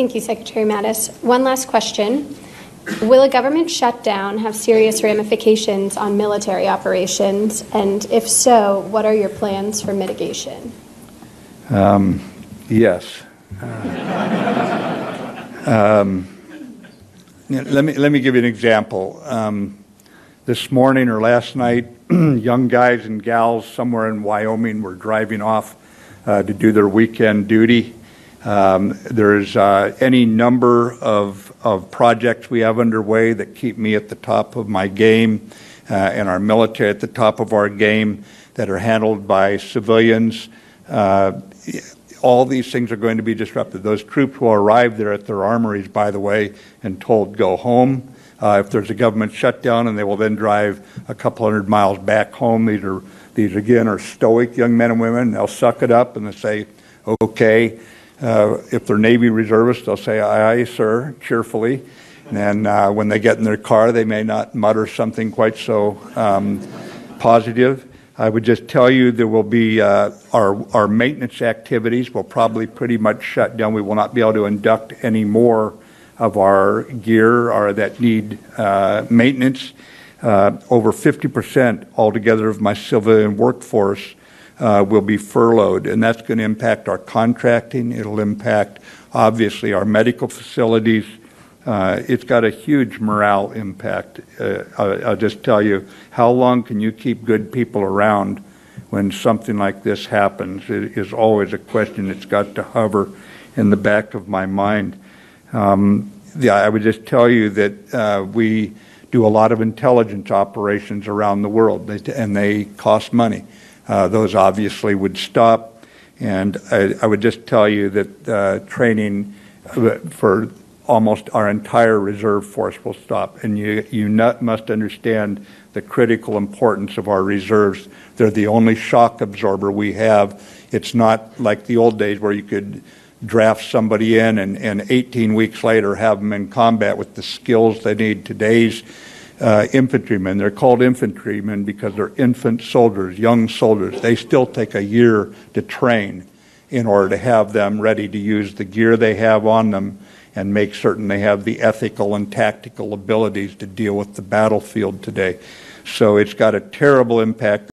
Thank you, Secretary Mattis. One last question. Will a government shutdown have serious ramifications on military operations? And if so, what are your plans for mitigation? Yes. Let me give you an example. This morning or last night, young guys and gals somewhere in Wyoming were driving off to do their weekend duty. There's any number of projects we have underway that keep me at the top of my game and our military at the top of our game that are handled by civilians. All these things are going to be disrupted. Those troops will arrive there at their armories, by the way, and told go home. If there's a government shutdown, and they will then drive a couple hundred miles back home. These again are stoic young men and women. They'll suck it up and they'll say, okay. If they're Navy reservists, they'll say, aye, aye, sir, cheerfully. And when they get in their car, they may not mutter something quite so positive. I would just tell you there will be our maintenance activities will probably pretty much shut down. We will not be able to induct any more of our gear that need maintenance. Over 50% altogether of my civilian workforce will be furloughed, and that's going to impact our contracting. It'll impact, obviously, our medical facilities. It's got a huge morale impact. I'll just tell you, how long can you keep good people around when something like this happens? It is always a question that's got to hover in the back of my mind. I would just tell you that we do a lot of intelligence operations around the world, and they cost money. Those obviously would stop, and I would just tell you that training for almost our entire reserve force will stop. And you must understand the critical importance of our reserves. They're the only shock absorber we have. It's not like the old days where you could draft somebody in and 18 weeks later have them in combat with the skills they need. Today's infantrymen, they're called infantrymen because they're infant soldiers, young soldiers. They still take a year to train in order to have them ready to use the gear they have on them and make certain they have the ethical and tactical abilities to deal with the battlefield today. So it's got a terrible impact